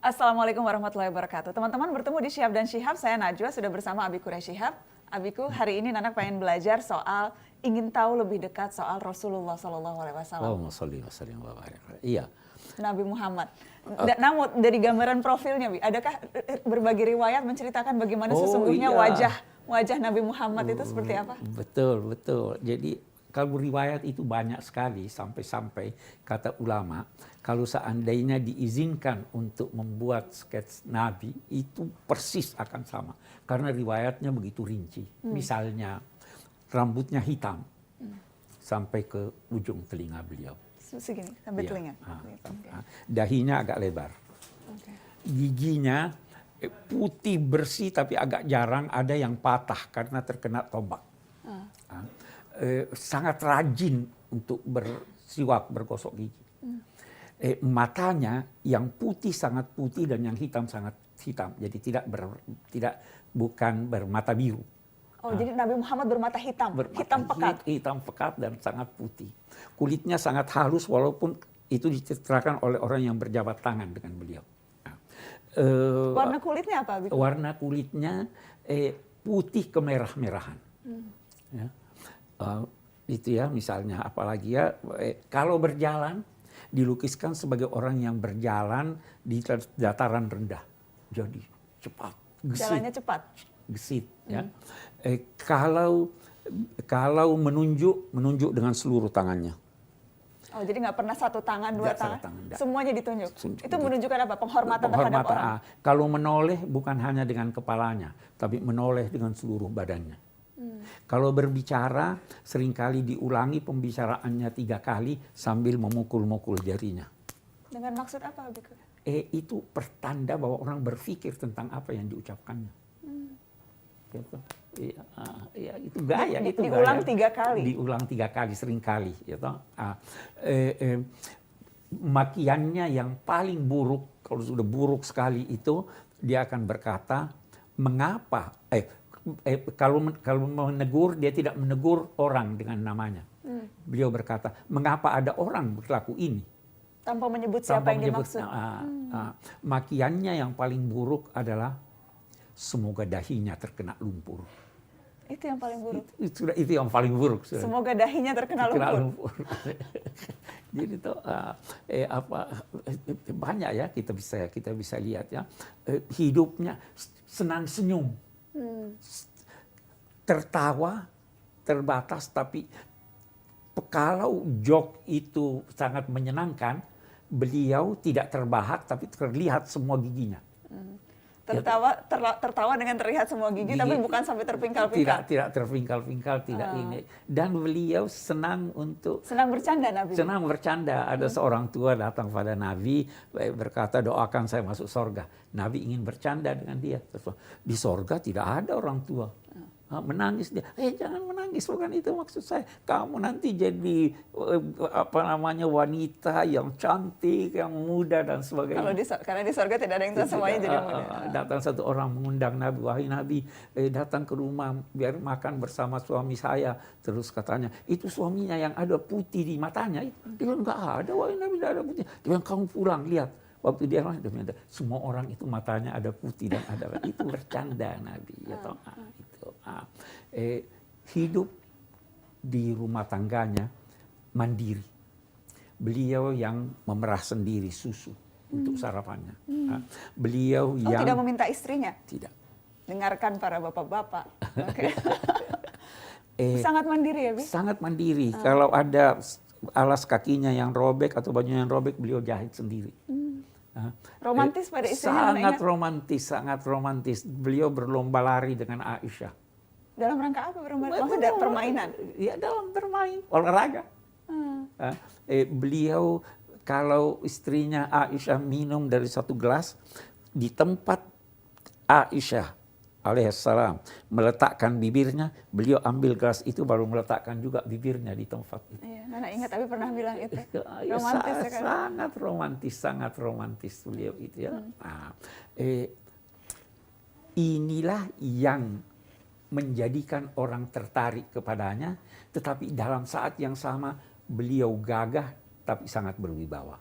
Assalamualaikum warahmatullahi wabarakatuh. Teman-teman, bertemu di Syihab dan Syihab, saya Najwa, sudah bersama Abiku Syihab. Abiku, hari ini Nanak pengen belajar soal, ingin tahu lebih dekat soal Rasulullah SAW. Allahumma sholli wa sallim wa barik. Iya. Nabi Muhammad. Namun dari gambaran profilnya, Bi, adakah berbagi riwayat menceritakan bagaimana sesungguhnya wajah Nabi Muhammad itu seperti apa? Betul, betul. Jadi kalau riwayat itu banyak sekali, sampai-sampai kata ulama, kalau seandainya diizinkan untuk membuat skets Nabi, itu persis akan sama. Karena riwayatnya begitu rinci. Misalnya, rambutnya hitam sampai ke ujung telinga beliau. Segini, sampai telinga. Dahinya agak lebar. Giginya putih bersih tapi agak jarang ada yang patah karena terkena tombak. Sangat rajin untuk bersiwak, bergosok gigi. Matanya yang putih sangat putih dan yang hitam sangat hitam. Jadi bukan bermata biru. Jadi Nabi Muhammad bermata hitam, hitam pekat. Hitam pekat dan sangat putih. Kulitnya sangat halus walaupun itu diceritakan oleh orang yang berjabat tangan dengan beliau. Warna kulitnya apa? Warna kulitnya putih kemerah-merahan. Ya. Itu ya misalnya, apalagi ya kalau berjalan dilukiskan sebagai orang yang berjalan di dataran rendah. Jadi cepat, gesit. Jalannya cepat. Gesit ya. Kalau menunjuk dengan seluruh tangannya. Jadi nggak pernah satu tangan, dua tangan, semuanya ditunjuk. Itu menunjukkan apa? Penghormatan terhadap orang. Kalau menoleh bukan hanya dengan kepalanya, tapi menoleh dengan seluruh badannya. Kalau berbicara seringkali diulangi pembicaraannya 3 kali sambil memukul-mukul jarinya. Dengan maksud apa, Biku? Itu pertanda bahwa orang berpikir tentang apa yang diucapkannya. Gitu. Iya, itu gaya. Diulang 3 kali. Diulang 3 kali, seringkali. Gitu. Makiannya yang paling buruk, kalau sudah buruk sekali itu, dia akan berkata, mengapa? Kalau menegur, dia tidak menegur orang dengan namanya. Beliau berkata, mengapa ada orang berlaku ini? Tanpa menyebut siapa yang dimaksud. Makiannya yang paling buruk adalah, semoga dahinya terkena lumpur. Itu yang paling buruk? Itu yang paling buruk. Semoga dahinya terkena lumpur. Jadi itu banyak ya kita bisa lihat ya. Hidupnya senang senyum. Tertawa terbatas, tapi kalau joke itu sangat menyenangkan, beliau tidak terbahak tapi terlihat semua giginya. Tertawa dengan terlihat semua gigi, tapi bukan sampai terpingkal-pingkal. Tidak terpingkal-pingkal, tidak ini. Dan beliau senang bercanda, Nabi. Senang bercanda. Ada seorang tua datang pada Nabi berkata, doakan saya masuk surga. Nabi ingin bercanda dengan dia. Di surga tidak ada orang tua. Menangis dia. Jangan menangis, bukan itu maksud saya. Kamu nanti jadi wanita yang cantik, yang muda dan sebagainya. Karena di surga tidak ada yang semuanya jadi muda. Datang satu orang mengundang Nabi, wahai Nabi, datang ke rumah biar makan bersama suami saya. Terus katanya, itu suaminya yang ada putih di matanya. Dia bilang, enggak ada, wahai Nabi, tidak ada putih. Dia bilang, kamu pulang, lihat. Waktu dia semua orang itu matanya ada putih dan ada itu bercanda Nabi. Hidup di rumah tangganya mandiri. Beliau yang memerah sendiri susu untuk sarapannya. Beliau yang tidak meminta istrinya. Tidak. Dengarkan para bapak-bapak. Sangat mandiri ya, Bi? Sangat mandiri. Kalau ada alas kakinya yang robek atau bajunya yang robek, beliau jahit sendiri. Romantis pada istrinya? Sangat romantis. Beliau berlomba lari dengan Aisyah. Dalam rangka apa berlomba? Maksudnya permainan? Ya, dalam bermain, olahraga. Beliau, kalau istrinya Aisyah minum dari 1 gelas, di tempat Aisyah alaihissalam meletakkan bibirnya, beliau ambil gelas itu baru meletakkan juga bibirnya di tempat itu. Iya, Nana ingat tapi pernah bilang itu. Romantis ya, kan? Sangat romantis beliau itu ya. Inilah yang menjadikan orang tertarik kepadanya, tetapi dalam saat yang sama beliau gagah tapi sangat berwibawa.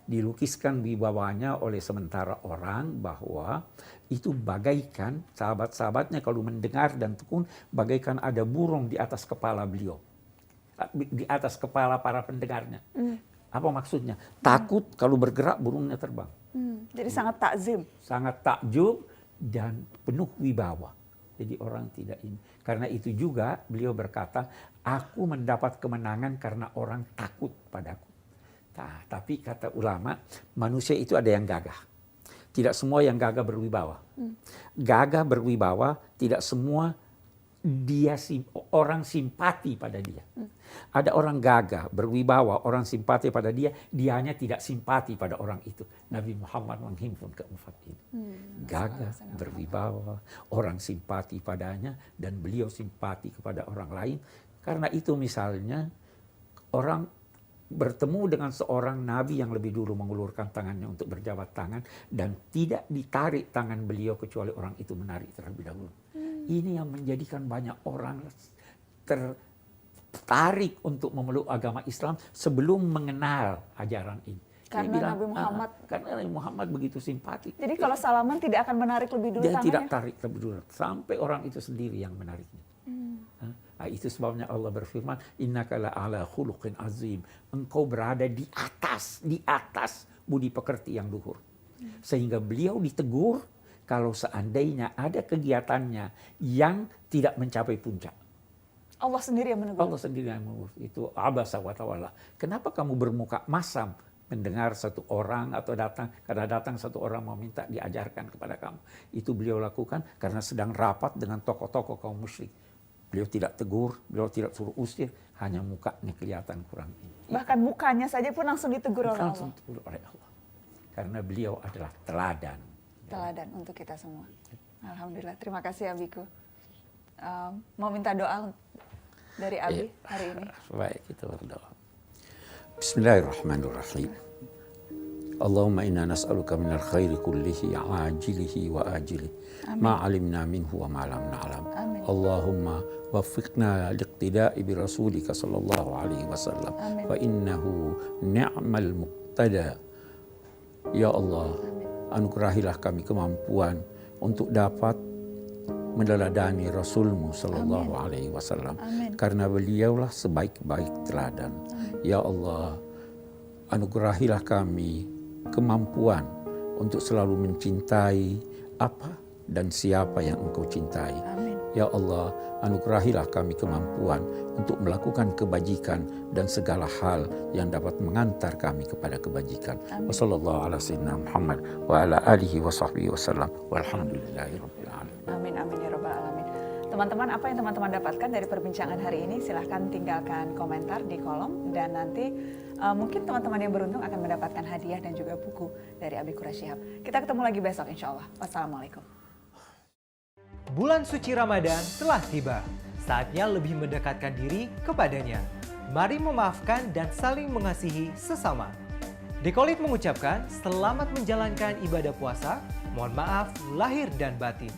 Dilukiskan wibawanya oleh sementara orang bahwa itu bagaikan sahabat-sahabatnya kalau mendengar dan tekun bagaikan ada burung di atas kepala beliau. Di atas kepala para pendengarnya. Apa maksudnya? Takut kalau bergerak burungnya terbang. Jadi sangat takzim. Sangat takjub dan penuh wibawa. Jadi orang tidak ini. Karena itu juga beliau berkata, aku mendapat kemenangan karena orang takut padaku. Nah, tapi kata ulama, manusia itu ada yang gagah. Tidak semua yang gagah berwibawa. Gagah berwibawa tidak semua orang simpati pada dia. Ada orang gagah, berwibawa, orang simpati pada dia, dianya tidak simpati pada orang itu. Nabi Muhammad menghimpun keempat ini. Gagah, berwibawa, orang simpati padanya, dan beliau simpati kepada orang lain. Karena itu misalnya, orang bertemu dengan seorang nabi yang lebih dulu mengulurkan tangannya untuk berjabat tangan, dan tidak ditarik tangan beliau kecuali orang itu menarik terlebih dahulu. Ini yang menjadikan banyak orang tertarik untuk memeluk agama Islam sebelum mengenal ajaran ini. Karena Nabi Muhammad. Karena Nabi Muhammad begitu simpati. Jadi kalau salaman tidak akan menarik lebih dulu Dia tangannya? tidak tarik lebih dulu. Sampai orang itu sendiri yang menariknya. Nah, itu sebabnya Allah berfirman, innaka la'ala khuluqin azim. Engkau berada di atas budi pekerti yang luhur. Sehingga beliau ditegur kalau seandainya ada kegiatannya yang tidak mencapai puncak. Allah sendiri yang menegur. Allah sendiri yang menegur. Itu abasa wa tawalla. Kenapa kamu bermuka masam mendengar satu orang atau karena datang satu orang mau minta diajarkan kepada kamu. Itu beliau lakukan karena sedang rapat dengan tokoh-tokoh kaum musyrik. Beliau tidak tegur, beliau tidak suruh usir, hanya mukanya kelihatan kurang ini. Bahkan mukanya saja pun langsung ditegur oleh Allah. Langsung ditegur oleh Allah. Karena beliau adalah teladan. Teladan untuk kita semua. Alhamdulillah, terima kasih Abiku. Mau minta doa dari Abi hari ini. Baik, kita berdoa. Bismillahirrahmanirrahim. Allahumma inna nas'aluka minal khairi kullihi ajilihi wa ajilihi ma alimna minhu wa ma lam na'lam. Allahumma waffiqna liqtida'i bi rasulika sallallahu alaihi wasallam wa innahu ni'mal muqtada. Ya Allah, anugerahilah kami kemampuan untuk dapat meneladani Rasulmu sallallahu alaihi wasallam, karena beliaulah sebaik-baik teladan. Ya Allah, anugerahilah kami kemampuan untuk selalu mencintai apa dan siapa yang Engkau cintai. Ya Allah, anugerahilah kami kemampuan untuk melakukan kebajikan dan segala hal yang dapat mengantar kami kepada kebajikan. Wassallallahu ala sayyidina Muhammad wa ala alihi wa sahbihi wasallam walhamdulillahi rabbil alamin. Amin amin ya rabbal alamin. Teman-teman, apa yang teman-teman dapatkan dari perbincangan hari ini silahkan tinggalkan komentar di kolom, dan nanti mungkin teman-teman yang beruntung akan mendapatkan hadiah dan juga buku dari Abi Quraish Shihab. Kita ketemu lagi besok insya Allah. Wassalamualaikum. Bulan suci Ramadan telah tiba. Saatnya lebih mendekatkan diri kepadanya. Mari memaafkan dan saling mengasihi sesama. Dekolit mengucapkan selamat menjalankan ibadah puasa. Mohon maaf lahir dan batin.